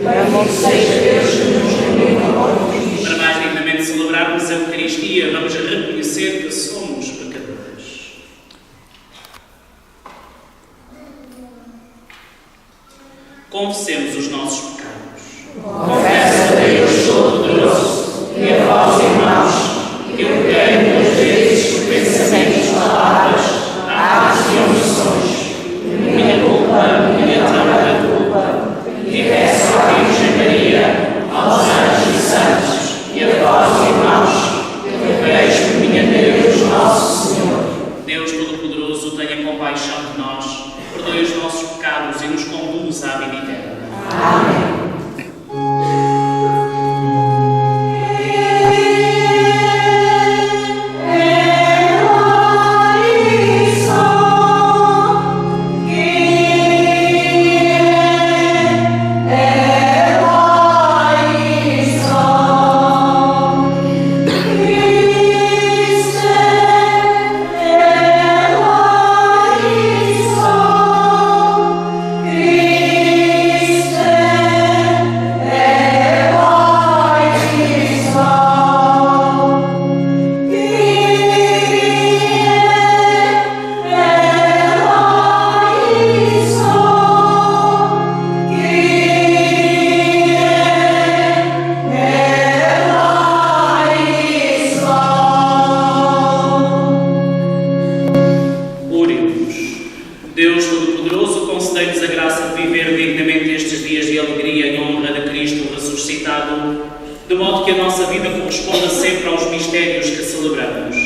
Para mais dignamente celebrarmos a Eucaristia, vamos reconhecer que somos pecadores. Confessemos os nossos pecados. Confessa a Deus Todo-Poderoso e a vós, irmãos, que eu pequei muitas vezes por pensamentos, palavras, atos e omissões, minha culpa, minha tanta culpa, e peço a Virgem Maria, aos anjos e santos, e a vós, irmãos, que rogueis por mim a Deus nosso Senhor. Deus Todo-Poderoso, tenha compaixão de nós, perdoe os nossos pecados e nos conduz à vida eterna. Amém. Christe concedei-nos a graça de viver dignamente estes dias de alegria e honra de Cristo ressuscitado, de modo que a nossa vida corresponda sempre aos mistérios que celebramos.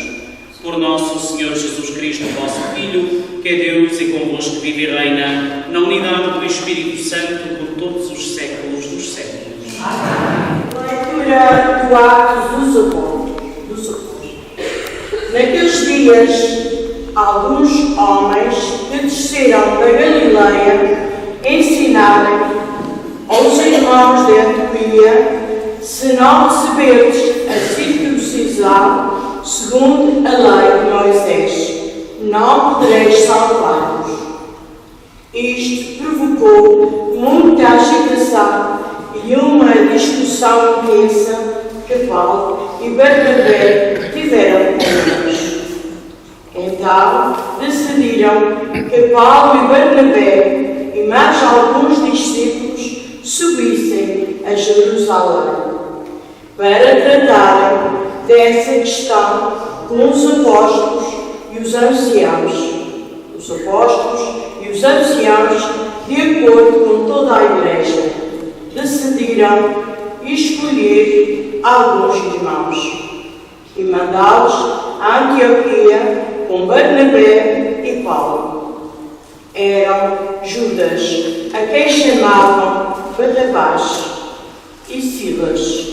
Por nosso Senhor Jesus Cristo, vosso Filho, que é Deus e convosco vive e reina, na unidade do Espírito Santo, por todos os séculos dos séculos. Amém. Leitura do Atos dos Apóstolos. Naqueles dias, alguns homens que desceram da Galileia ensinaram aos irmãos de Antioquia: se não receberdes a circuncisão segundo a lei de Moisés, não podereis salvar-vos. Isto provocou muita agitação e uma discussão intensa que Paulo e Barnabé tiveram com eles. Então decidiram que Paulo e Barnabé e mais alguns discípulos subissem a Jerusalém para tratarem dessa questão com os apóstolos e os anciãos. Os apóstolos e os anciãos, de acordo com toda a Igreja, decidiram escolher alguns irmãos e mandá-los a Antioquia com Barnabé e Paulo. Eram Judas, a quem chamavam Barrabás, e Silas,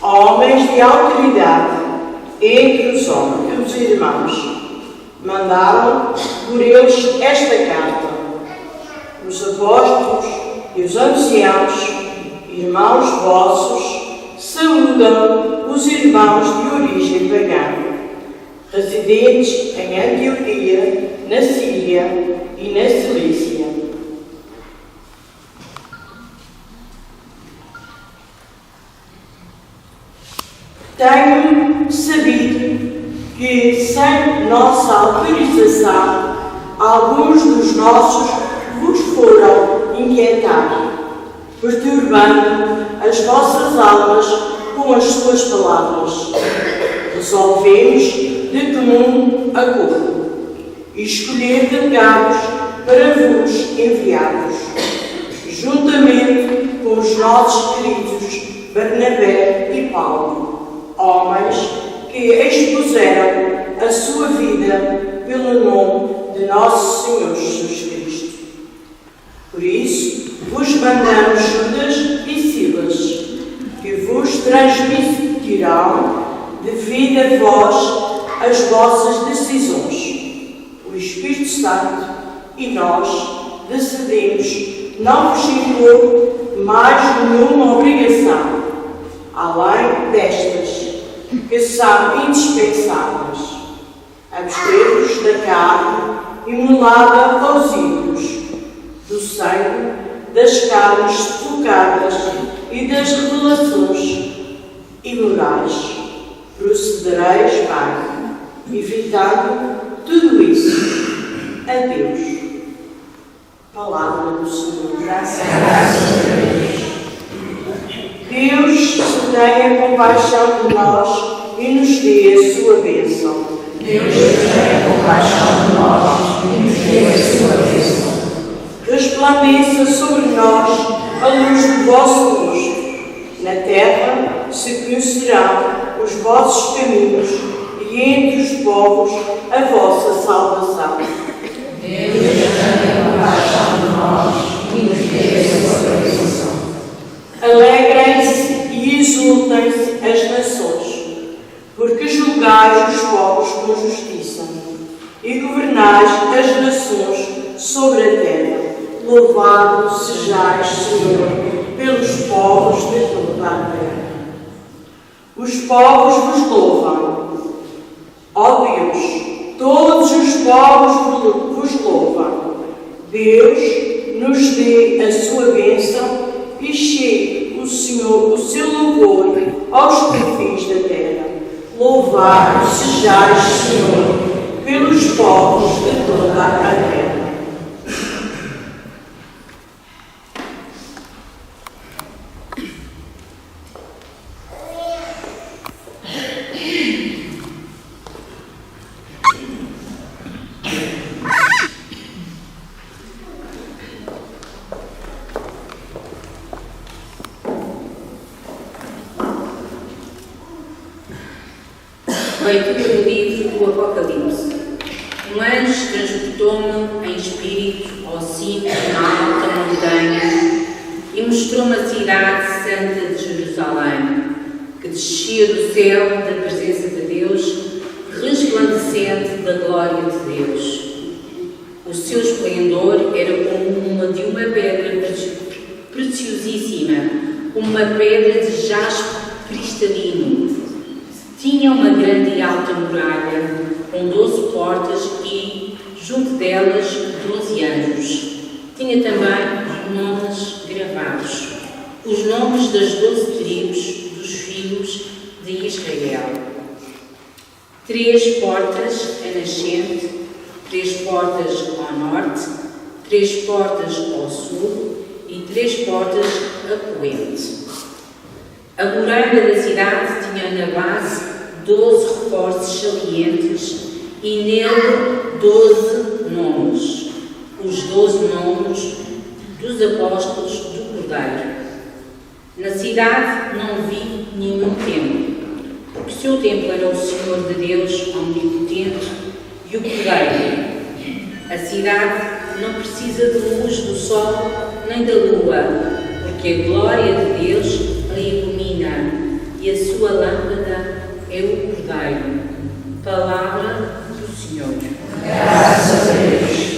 homens de autoridade entre os irmãos. Mandaram por eles esta carta: os apóstolos e os anciãos, irmãos vossos, saúdam os irmãos de origem pagã, residentes em Antioquia, na Síria e na Cilícia. Tenho sabido que, sem nossa autorização, alguns dos nossos vos foram inquietar, perturbando as vossas almas com as suas palavras. Resolvemos, de comum acordo, escolher delegados para vos enviar-vos, juntamente com os nossos queridos Barnabé e Paulo, homens que expuseram a sua vida pelo nome de nosso Senhor Jesus Cristo. Por isso, vos mandamos Judas e Silas, que vos transmitirão devido a vós as vossas decisões. O Espírito Santo e nós decidimos não vos impor mais nenhuma obrigação, além destas, que são indispensáveis: abster-vos da carne imolada aos ídolos, do sangue, das carnes sufocadas e das revelações imorais. Procedereis bem, evitando tudo isso. Adeus. Palavra do Senhor. Graças a Deus. Deus tenha compaixão de nós e nos dê a sua bênção. Deus tenha compaixão de nós e nos dê a sua bênção. Resplandeça sobre nós a luz do vosso rosto. Na terra se conhecerão os vossos caminhos e entre os povos a vossa salvação. Deus tenha compaixão de nós e nos dê a sua bênção. Alegrem-se e exultem-se as nações, porque julgais os povos com justiça e governais as nações sobre a terra. Louvado sejais, Senhor, pelos povos de toda a terra. Os povos vos louvam. Ó Deus, todos os povos vos louvam. Deus nos dê a sua bênção e chegue o Senhor o seu louvor aos confins da terra. Louvado sejais, Senhor, pelos povos de toda a terra. Leitura do livro do Apocalipse. Um anjo transportou-me em espírito ao cimo de uma alta montanha e mostrou-me a cidade santa de Jerusalém, que descia do céu da presença de Deus, resplandecente da glória de Deus. O seu esplendor era como uma pedra preciosíssima, uma pedra de jaspe cristalino. Tinha uma grande e alta muralha, com 12 portas e, junto delas, 12 anjos. Tinha também nomes gravados, os nomes das 12 tribos dos filhos de Israel. 3 portas a nascente, 3 portas ao norte, 3 portas ao sul e 3 portas a poente. A muralha da cidade tinha na base 12 reforços salientes e nele 12 nomes, os 12 nomes dos apóstolos do Cordeiro. Na cidade não vi nenhum templo, porque o seu templo era o Senhor de Deus omnipotente e o Cordeiro. A cidade não precisa de luz do sol nem da lua, porque a glória de Deus a ilumina e a sua lâmpada é o Cordeiro. Palavra do Senhor. Graças a Deus.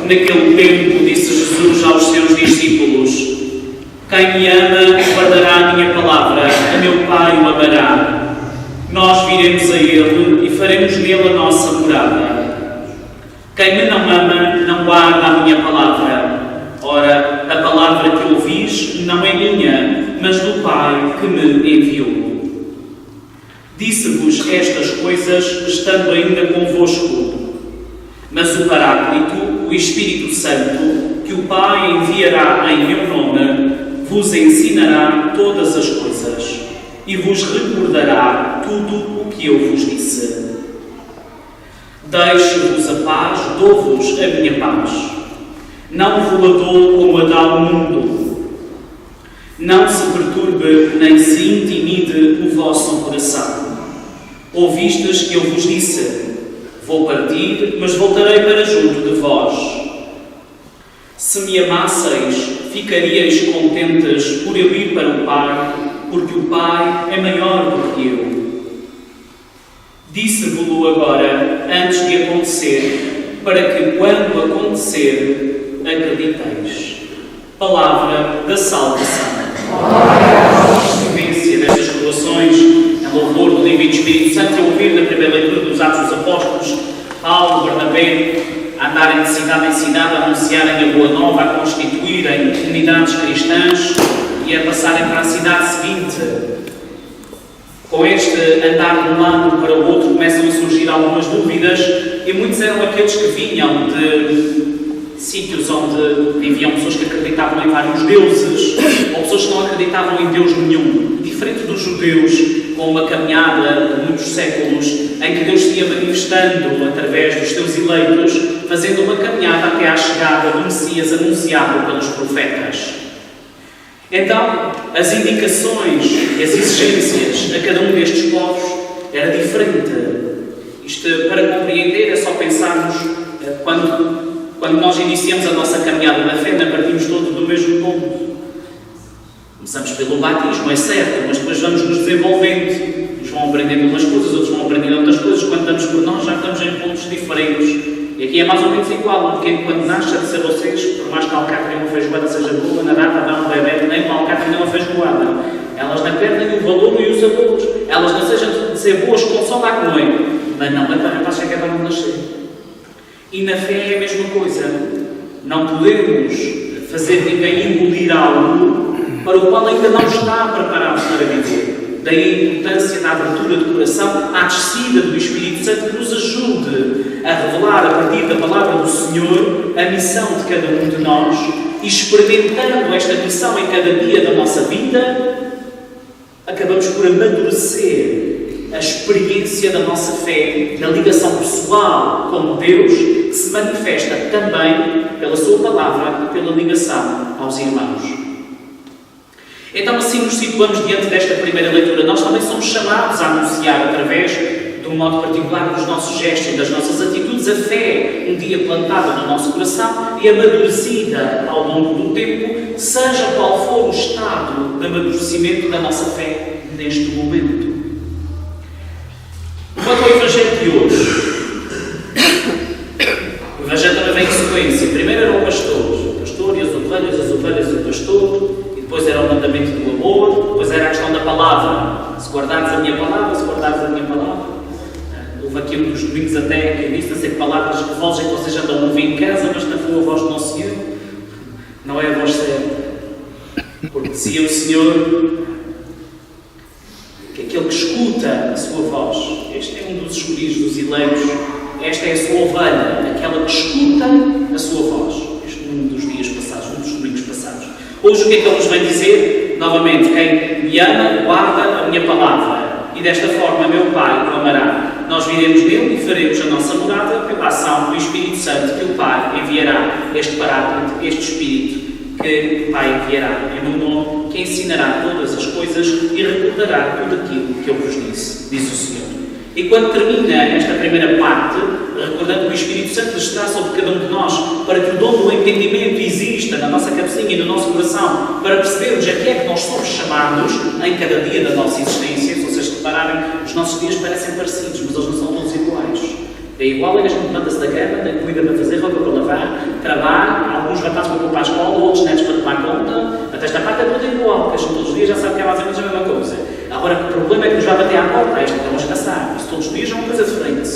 Naquele tempo disse Jesus aos seus discípulos: quem me ama guardará a minha palavra, a meu Pai o amará. Nós viremos a Ele e faremos nele a nossa morada. Quem me não ama não guarda a minha palavra. Ora, a palavra que ouvis não é minha, mas do Pai que me enviou. Disse-vos estas coisas estando ainda convosco. Mas o Paráclito, o Espírito Santo, que o Pai enviará em meu nome, vos ensinará todas as coisas e vos recordará tudo o que eu vos disse. Deixo-vos a paz, dou-vos a minha paz. Não vos a dou como a dá o mundo. Não se perturbe nem se intimide o vosso coração. Ouvistes que eu vos disse: vou partir, mas voltarei para junto de vós. Se me amasseis, ficaríeis contentes por eu ir para o Pai, porque o Pai é maior do que eu. Disse-vos-lo agora, antes de acontecer, para que, quando acontecer, acrediteis. Palavra da salvação. A sequência destas colações, em louvor do Divino Espírito Santo, e ouvir na primeira leitura dos Atos dos Apóstolos, Paulo, Barnabé, a andarem de cidade em cidade, a anunciarem a Boa Nova, a constituírem comunidades cristãs e a passarem para a cidade seguinte. Com este andar de um lado para o outro, começam a surgir algumas dúvidas, e muitos eram aqueles que vinham de sítios onde viviam pessoas que acreditavam em vários deuses, ou pessoas que não acreditavam em Deus nenhum. Diferente dos judeus, com uma caminhada de muitos séculos, em que Deus se ia manifestando através dos seus eleitos, fazendo uma caminhada até à chegada do Messias anunciado pelos profetas. Então, as indicações e as exigências a cada um destes povos era diferente. Isto, para compreender, é só pensarmos quando nós iniciamos a nossa caminhada na fé, não partimos todos do mesmo ponto. Começamos pelo batismo, é certo, mas depois vamos nos desenvolvendo. Uns vão aprendendo umas coisas, outros vão aprendendo outras coisas. Quando estamos por nós, já estamos em pontos diferentes. E aqui é mais ou menos igual. Um pequeno, quando nasce, a dizer a vocês, por mais que a alcatra e uma feijoada seja boa, na data dá um bebê, nem uma alcatra nem uma feijoada. Elas não perdem o valor e os sabores. Elas não sejam de ser boas com só lá com ele, mas não também para chegar a onde nascer. E na fé é a mesma coisa. Não podemos fazer ninguém engolir algo para o qual ainda não está preparado para viver. Daí a importância da abertura de coração à descida do Espírito Santo que nos ajude a revelar, a partir da palavra do Senhor, a missão de cada um de nós, e experimentando esta missão em cada dia da nossa vida, acabamos por amadurecer a experiência da nossa fé, da ligação pessoal com Deus, que se manifesta também pela sua palavra e pela ligação aos irmãos. Então, assim nos situamos diante desta primeira leitura. Nós também somos chamados a anunciar, através de um modo particular dos nossos gestos e das nossas atitudes, a fé um dia plantada no nosso coração e amadurecida ao longo do tempo, seja qual for o estado de amadurecimento da nossa fé neste momento. Quanto ao Evangelho de hoje, o Evangelho também vem em sequência. Primeiro era o pastor e as ovelhas e o pastor, e depois era o mandamento do amor, depois era a questão da palavra. Se guardares a minha palavra, houve aqui um dos domingos até que eu disse, não sei que palavras que vós é que vocês andam a ouvir em casa, mas não foi a voz do nosso Senhor, não é a voz certa. Porque dizia o Senhor que aquele que escuta a sua voz, este é um dos escolhidos, dos eleitos, esta é a sua ovelha, aquela que escuta a sua voz. Este é um dos dias passados, um dos domingos passados. Hoje o que é que ele nos vem dizer? Novamente, quem me ama, guarda a minha palavra, e desta forma meu Pai o amará. Nós viremos nele e faremos a nossa morada pela ação do Espírito Santo que o Pai enviará, este Paráclito, este Espírito que o Pai enviará em meu nome, que ensinará todas as coisas e recordará tudo aquilo que eu vos disse, diz o Senhor. E quando termina esta primeira parte, recordando que o Espírito Santo está sobre cada um de nós, para que o dom do entendimento exista na nossa cabecinha e no nosso coração, para percebermos a que é que nós somos chamados em cada dia da nossa existência. Se vocês repararem, os nossos dias parecem parecidos, mas eles não são todos iguais. É igual, a gente levanta-se da cama, tem comida para fazer, roupa para lavar, trabalho, alguns rapazes para ir para a escola, outros netos para tomar conta. Até esta parte é tudo igual, porque a gente todos os dias já sabe que é mais ou menos a mesma coisa. Agora, o problema é que nos vai bater à porta, esta estamos a caçar. Isso todos os dias é uma coisa diferente.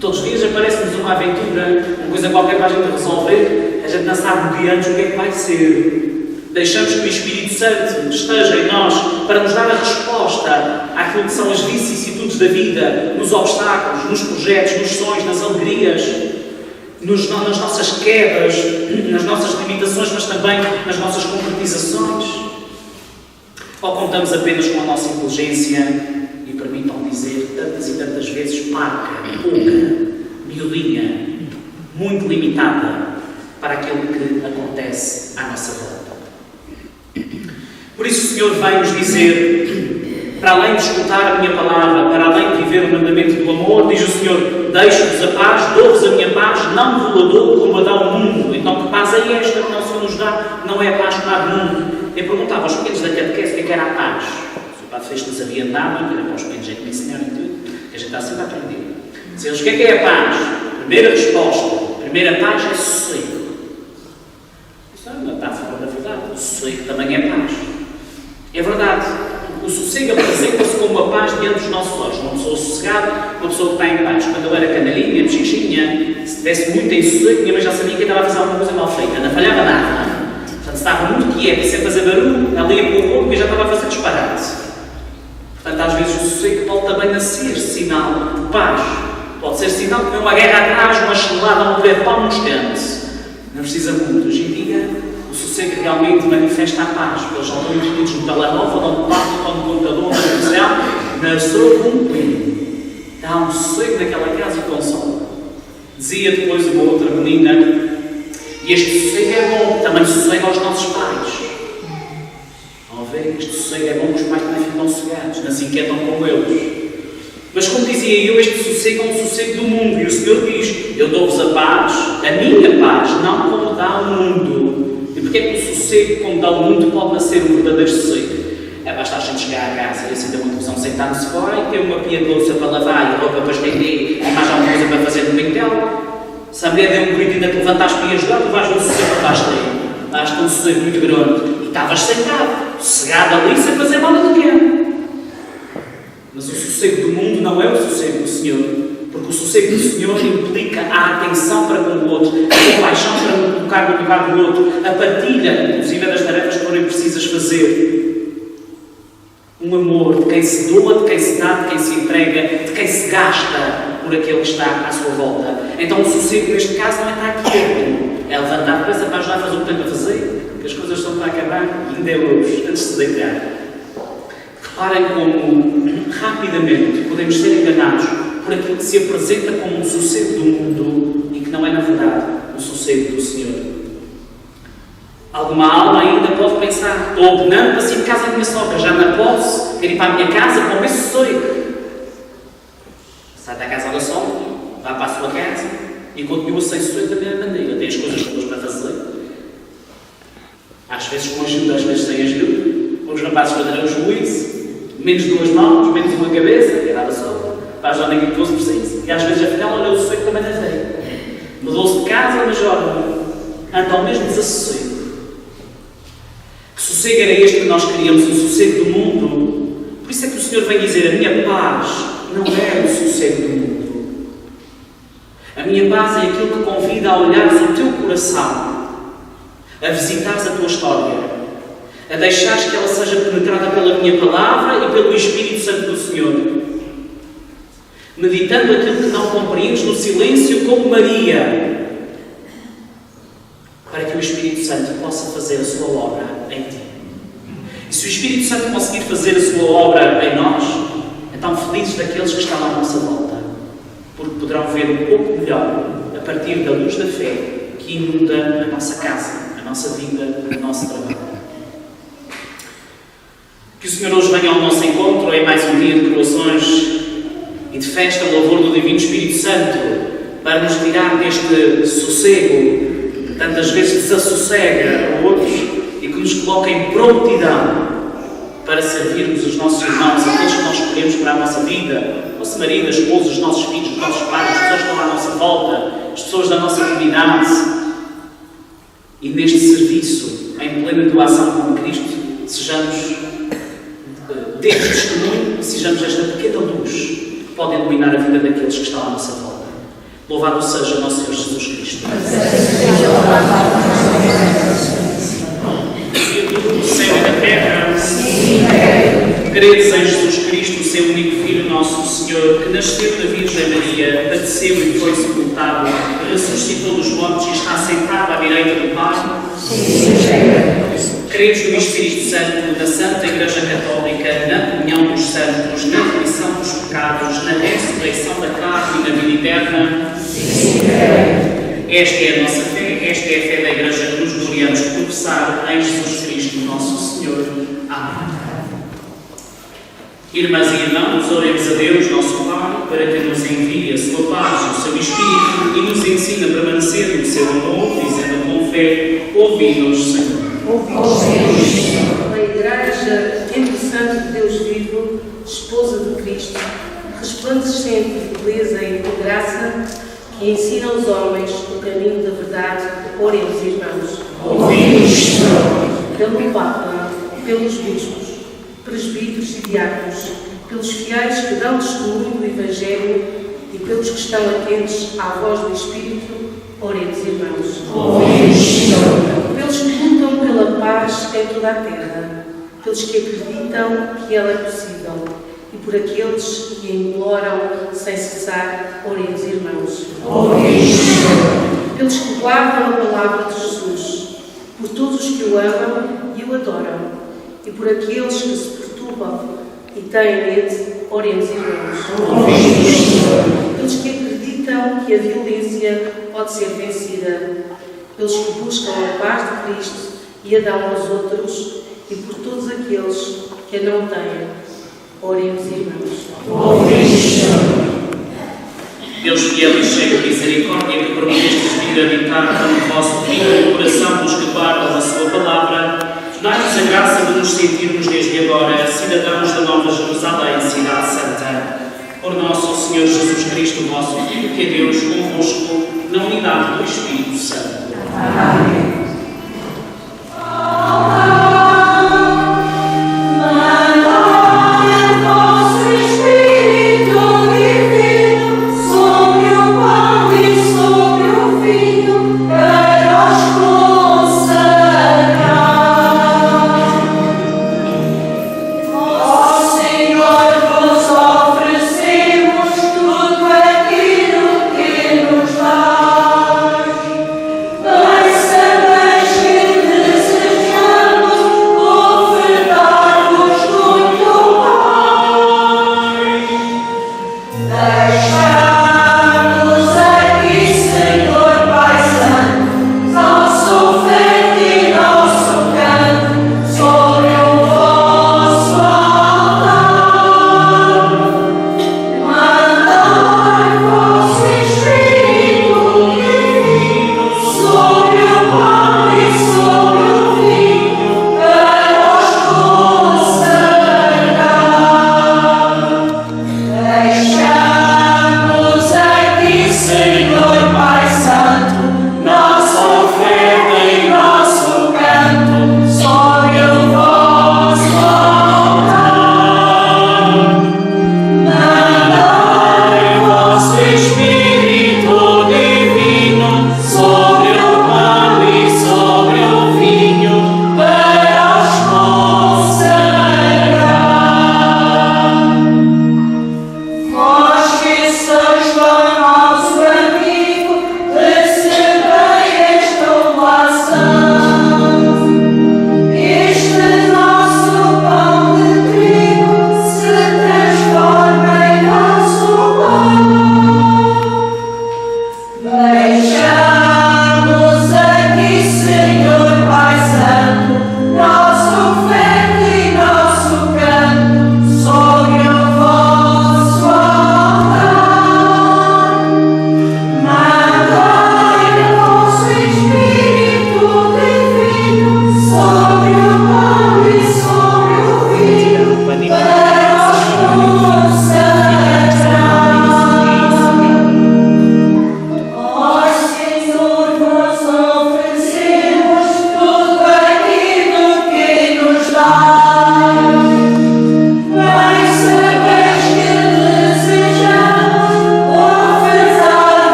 Todos os dias aparece-nos uma aventura, uma coisa qualquer para a gente resolver, a gente não sabe um dia antes o que é que vai ser. Deixamos que o Espírito Santo esteja em nós para nos dar a resposta àquilo que são as vicissitudes da vida, nos obstáculos, nos projetos, nos sonhos, nas alegrias, nas nossas quedas, nas nossas limitações, mas também nas nossas concretizações. Ou contamos apenas com a nossa inteligência e, permitam dizer, tantas e tantas vezes parca, pouca, miudinha, muito limitada para aquilo que acontece à nossa volta. Por isso o Senhor vai nos dizer, para além de escutar a minha palavra, para além de viver o mandamento do amor, diz o Senhor, deixo-vos a paz, dou-vos a minha paz, não vos a dou como a dá o mundo. Então que paz é esta que não se nos dá? Não é a paz que dá do mundo. Eu perguntava aos pequenos da catequese o que era a paz. Se o Padre fez-nos havia nada, que era para os pequenos é que me ensinaram tudo, que a gente está sempre a aprender. Se eles, o que é a paz? Primeira resposta, a primeira paz é sossego. Isso é uma metáfora da verdade. O sossego também é paz. É verdade. O sossego apresenta-se como a paz diante dos nossos olhos. Uma pessoa sossegada, uma pessoa que está em paz. Quando eu era canalinha, bexichinha, se tivesse muito em sossego, minha mãe já sabia que eu estava a fazer alguma coisa mal feita. Não falhava nada. Portanto, estava muito quieto e sem fazer barulho, ela ia para o corpo e já estava a fazer disparate. Portanto, às vezes o sossego pode também nascer sinal de paz. Pode ser sinal que vem uma guerra atrás, uma chinelada, um poder pau no estante. Não precisa muito. Hoje em dia, o sossego realmente manifesta a paz. Eles já estão entretidos no telemóvel, ou no quarto, ou no computador, ou na televisão, na sua companhia. Há um sossego naquela casa e consome. Dizia depois uma outra menina, e este sossego é bom, também sossego aos nossos pais. Estão a ver? Este sossego é bom que os pais também ficam sossegados, não se inquietam com eles. Mas como dizia eu, este sossego é um sossego do mundo. E o Senhor diz, eu dou-vos a paz, a minha paz, não como dá o mundo. E porquê é que o sossego, como dá o mundo, pode nascer um verdadeiro sossego? É basta a gente chegar a casa e acender uma televisão, sentar-se fora e ter uma pia de louça para lavar e roupa para estender e mais alguma coisa para fazer no quintal. Se a mulher deu um grito e ainda te levanta as pias de lá, tu vais no sossego para baixo daí. Basta um sossego muito grande. E estavas sentado, sossegado ali, sem fazer nada do quê? Mas o sossego do mundo não é o sossego do Senhor. Porque o sossego do Senhor implica a atenção para com o outro, a compaixão para me colocar no lugar do outro, a partilha, inclusive, das tarefas que forem precisas fazer. Um amor de quem se doa, de quem se dá, de quem se entrega, de quem se gasta por aquele que está à sua volta. Então o sossego, neste caso, não é estar quieto. É levantar a cabeça para ajudar a fazer o que tem para fazer, que as coisas estão para acabar, ainda é hoje, antes de se deitar. Reparem como, rapidamente, podemos ser enganados por aquilo que se apresenta como um sossego do mundo e que não é, na verdade, o sossego do Senhor. Alguma alma ainda pode pensar, estou ordenando para sair de casa da minha sogra, já não posso, quero ir para a minha casa com esse sossego. Sai da casa da sogra, vai para a sua casa e continua sem sossego da mesma maneira. Tem as coisas todas para fazer. Às vezes com ajuda, às vezes sem ajuda. Os rapazes fazerão o juízo, menos duas mãos, menos uma cabeça, que era da sogra, para ajudar naquilo que fosse preciso. E às vezes, afinal, olha, o sossego também não veio. Mudou-se de casa, mas olha, anda ao mesmo desassossego. Que sossego era este que nós queríamos, o sossego do mundo? Por isso é que o Senhor vem dizer, a minha paz não é o sossego do mundo. A minha paz é aquilo que convida a olhares o teu coração, a visitares a tua história, a deixares que ela seja penetrada pela minha palavra e pelo Espírito Santo do Senhor. Meditando aquilo que não compreendes no silêncio como Maria, para que o Espírito Santo possa fazer a sua obra em ti. E se o Espírito Santo conseguir fazer a sua obra em nós, então felizes daqueles que estão à nossa volta, porque poderão ver um pouco melhor a partir da luz da fé que inunda a nossa casa, a nossa vida, o nosso trabalho. Que o Senhor hoje venha ao nosso encontro em mais um dia de coroações e de festa ao louvor do Divino Espírito Santo, para nos tirar deste sossego que tantas vezes desassossega a outros e que nos coloca em prontidão para servirmos os nossos irmãos, aqueles que nós escolhemos para a nossa vida, nosso marido, a esposa, os nossos filhos, os nossos pais, as pessoas que estão à nossa volta, as pessoas da nossa comunidade. E neste serviço, em plena doação com Cristo, sejamos deste testemunho e sejamos esta pequena luz que pode iluminar a vida daqueles que estão à nossa volta. Louvado seja nosso Senhor Jesus Cristo. Do céu e da terra, credes em Jesus Cristo, o seu único Filho, nosso Senhor, que nasceu da Virgem Maria, padeceu e foi sepultado, ressuscitou dos mortos e está sentado à direita do Pai. Credes no Espírito Santo, na Santa Igreja Católica, na comunhão dos santos, na remissão dos pecados, na ressurreição da carne e na vida eterna. Esta é a nossa fé, esta é a fé da Igreja que nos gloriamos de professar em Jesus Cristo, nosso Senhor. Amém. Irmãs e irmãos, oremos a Deus, nosso Pai, para que nos envie a sua paz, o seu Espírito e nos ensine a permanecer no seu amor, dizendo com fé: ouvi-nos, Senhor. A Igreja, Templo Santo de Deus vivo, esposa de Cristo, resplandecente de beleza e de graça, que ensina aos homens o caminho da verdade, orem os irmãos. Pelo Papa, pelos bispos, presbíteros e diáconos, pelos fiéis que dão testemunho do Evangelho e pelos que estão atentos à voz do Espírito, orem os irmãos. Pelos que lutam pela paz em toda a terra, pelos que acreditam que ela é possível e por aqueles que a imploram sem cessar, orem os irmãos. Pelos que guardam a palavra de Jesus, por todos os que o amam e o adoram e por aqueles que se perturbam e têm medo, orem os irmãos. Pelos que acreditam que a violência pode ser vencida, pelos que buscam a paz de Cristo e a dão aos outros, e por todos aqueles que a não têm, Oremos, irmãos. Deus fiel e cheio de misericórdia, que prometestes vir habitar com o vosso Filho no coração dos que guardam a sua palavra, dai-nos a graça de nos sentirmos desde agora cidadãos da Nova Jerusalém, Cidade Santa. Por nosso Senhor Jesus Cristo, vosso Filho, que é Deus convosco, na unidade do Espírito Santo. Amém.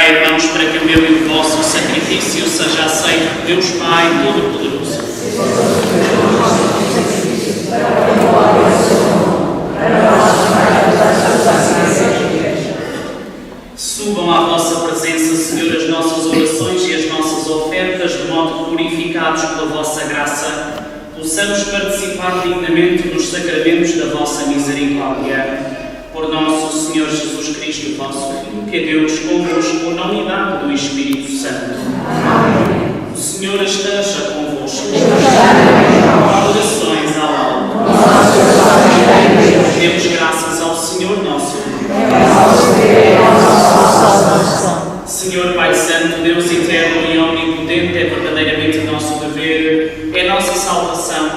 Irmãos, para que o meu e o vosso sacrifício seja aceito por Deus Pai Todo-Poderoso. Subam à vossa presença, Senhor, as nossas orações e as nossas ofertas, de modo que purificados pela vossa graça, possamos participar dignamente dos sacramentos da vossa misericórdia. Por nosso Senhor Jesus Cristo, vosso Filho, que é Deus convosco na unidade do Espírito Santo. Amém. O Senhor esteja convosco. Orações ao alto. Demos graças ao Senhor nosso. Senhor Pai Santo, Deus eterno e omnipotente, é verdadeiramente nosso dever, é nossa salvação,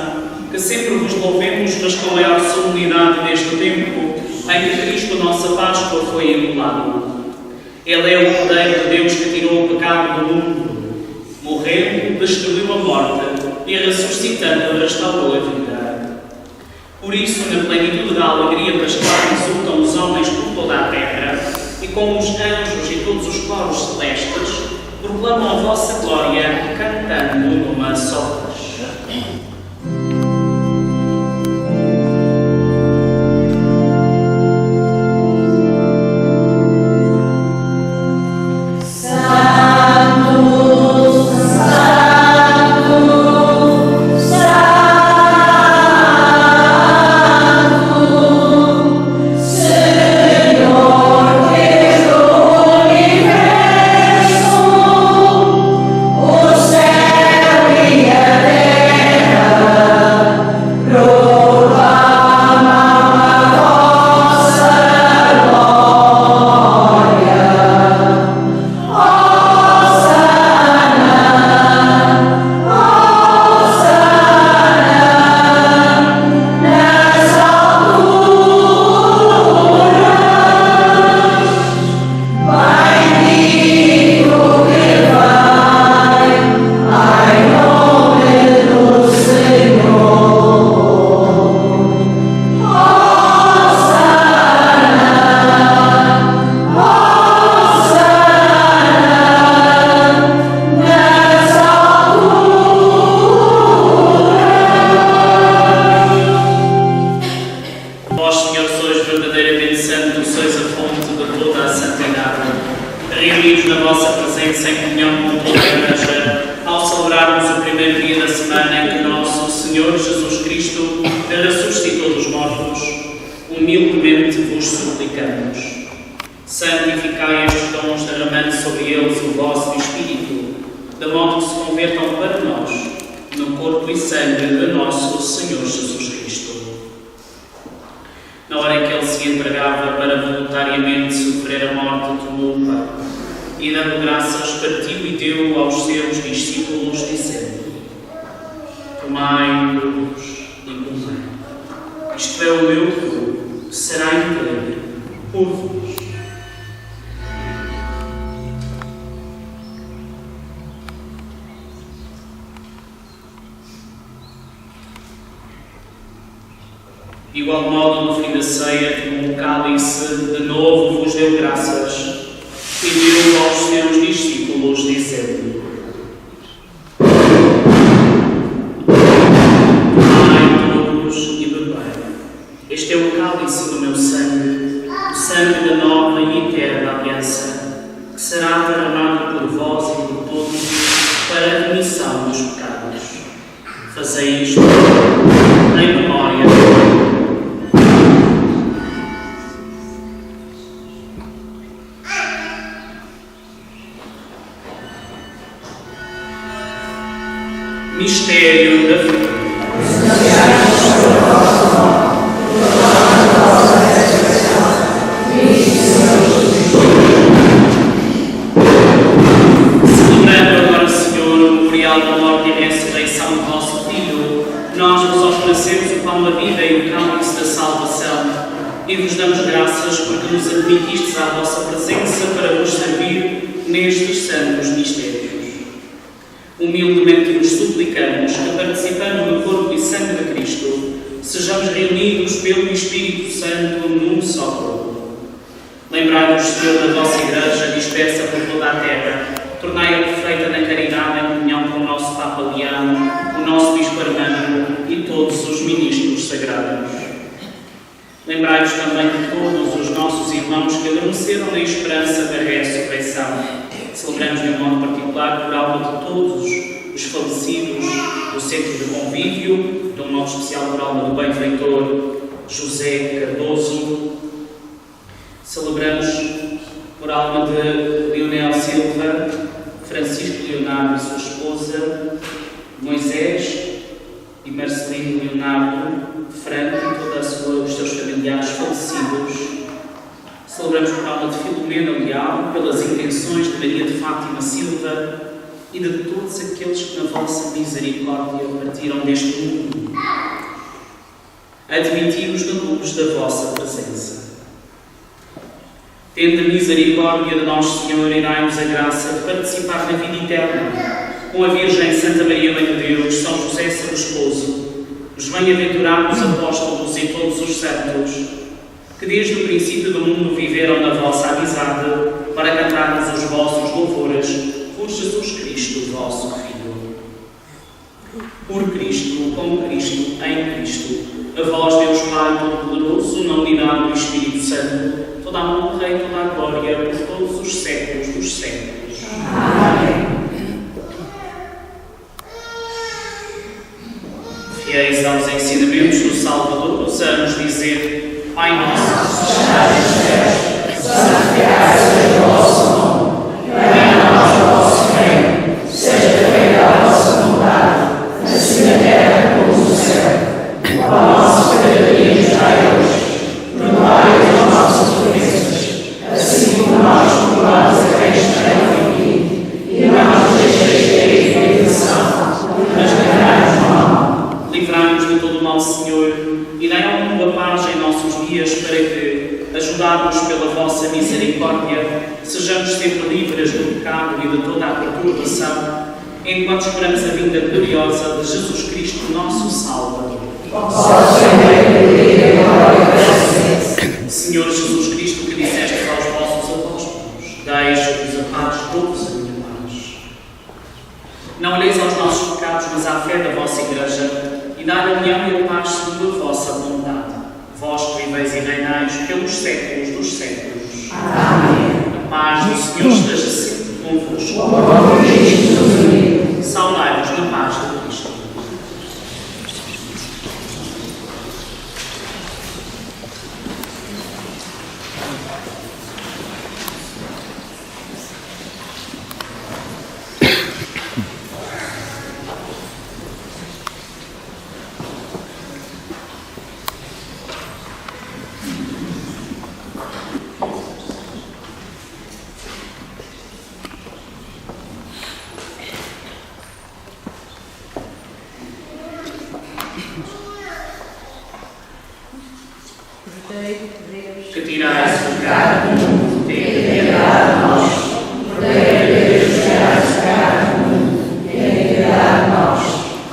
que sempre vos louvemos, mas com a maior solenidade neste tempo em que Cristo, nossa Páscoa, foi imolado. Ele é o Cordeiro de Deus que tirou o pecado do mundo, morrendo, destruiu a morte e ressuscitando, restaurou a vida. Por isso, na plenitude da alegria pascal, exultam os homens por toda a terra, e com os anjos e todos os coros celestes, proclamam a vossa glória, cantando numa só voz. Santificai estes dons, derramando sobre eles o vosso Espírito, de modo que se convertam para nós no corpo e sangue de nosso Senhor Jesus Cristo. Na hora em que ele se entregava para voluntariamente sofrer a morte, tomou o pão e, dando graças, partiu e deu aos seus discípulos, dizendo: Tomai-vos e comei. Isto é o meu corpo, que será entregue por vós. De igual modo, no fim da ceia, tomou o cálice, de novo vos deu graças e deu aos seus discípulos, dizendo: Tomai todos e bebei. Este é o cálice do meu sangue, o sangue da nova e eterna aliança, que será derramado por vós e por todos para a remissão dos pecados. Fazei isto em memória de mim. Mistério da fé. Celebrando agora, Senhor, o memorial da morte e ressurreição do vosso Filho, nós vos oferecemos o pão da vida e o cálice da salvação e vos damos graças porque nos admitistes à vossa presença para vos servir nestes santos mistérios. Humildemente vos suplicamos que, participando no corpo e sangue de Cristo, sejamos reunidos pelo Espírito Santo num só corpo. Lembrai-vos, Senhor, da vossa Igreja dispersa por toda a terra, tornai-a perfeita na caridade em comunhão com o nosso Papa Leão, o nosso Bispo Armando e todos os ministros sagrados. Lembrai-vos também de todos os nossos irmãos que adormeceram na esperança da ressurreição. Celebramos de um modo particular por alma de todos os falecidos do Centro de Convívio, de um modo especial por alma do benfeitor José Cardoso. Celebramos por alma de Leonel Silva, Francisco Leonardo e sua esposa, Moisés e Marcelino Leonardo, Franco e todos os seus familiares falecidos. Celebramos por alma de Filomena Leal, pelas intenções de Maria de Fátima Silva e de todos aqueles que na vossa misericórdia partiram deste mundo. Admiti-os na luz da vossa presença. Tende misericórdia de nosso Senhor e dai-nos a graça de participar na vida eterna com a Virgem Santa Maria, Mãe de Deus, São José, seu esposo, os bem-aventurados apóstolos e todos os santos, que desde o princípio do mundo viveram na vossa amizade, para cantarmos os vossos louvores por Jesus Cristo, vosso Filho. Por Cristo, com Cristo, em Cristo, a vós, Deus Pai Todo-Poderoso, na unidade do Espírito Santo, toda a honra e toda a glória por todos os séculos dos séculos. Amém. Fiéis aos ensinamentos do Salvador, ousamos dizer: Pai nosso, que estás nos céus, santificado seja o vosso nome. Venha a nós o vosso reino. Seja feita a vossa vontade, assim na terra como no céu. O pão nosso de cada dia nos dai hoje. Perdoai as nossas ofensas, assim como nós perdoamos a quem nos tem ofendido. E não nos deixeis cair em tentação, mas livrai-nos do mal. livrai-nos de todo o mal, Senhor, e dai ao mundo a paz em nossos dias, para que, ajudados pela vossa misericórdia, sejamos sempre livres do pecado e de toda a perturbação, enquanto esperamos a vinda gloriosa de Jesus Cristo, nosso Salvador. Senhor Jesus Cristo, que disseste aos vossos apóstolos: deixo-vos a paz, dou-vos a minha paz. Não olheis aos nossos pecados, mas à fé da vossa Igreja, e dai a união e a paz segundo a vossa vontade. Vós que viveis e reinais pelos séculos dos séculos. Amém. A paz do Senhor esteja sempre convosco. Saudai-vos na paz de Cristo. Que tirais o pecado do mundo, tem piedade de nós. Cordeiro de Deus, que tirais o pecado do mundo, tem piedade de nós.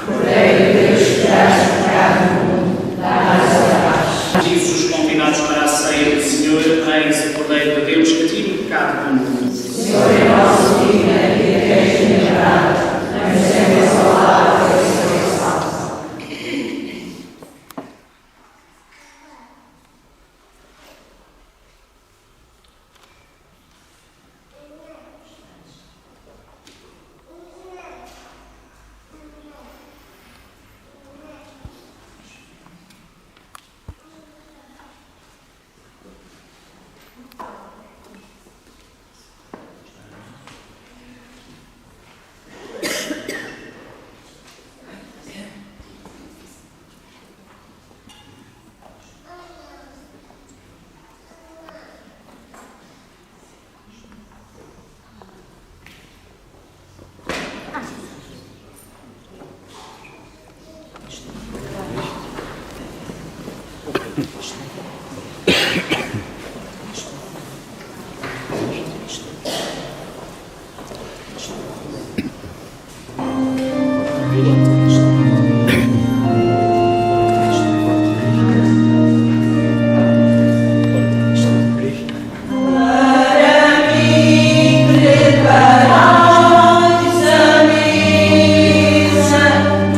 Cordeiro de Deus, que tirais o pecado do mundo, dai-nos a paz. Diz os convidados para a ceia do Senhor: eis o Cordeiro de Deus que tira o pecado do mundo. Senhor, é nosso digno e que tens lembrado, mas sempre salvado a ressurreição.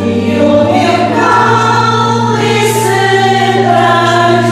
E o meu cal e serás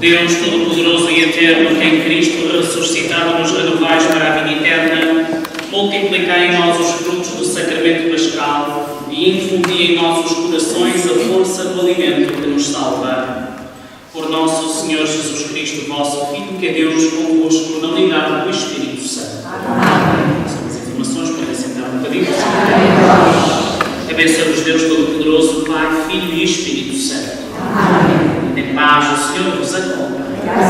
Deus Todo-Poderoso e Eterno, que em Cristo ressuscitado nos renovais para a vida eterna, multiplicai em nós os frutos do sacramento pascal e infundi em nossos corações a força do alimento que nos salva. Por nosso Senhor Jesus Cristo, vosso Filho, que é Deus convosco na unidade do Espírito Santo. Amém. As informações podem sentar um bocadinho. Abençoe-vos Deus Todo-Poderoso, Pai, Filho e Espírito Santo. Amém. Em paz, o Senhor vos acompanhe.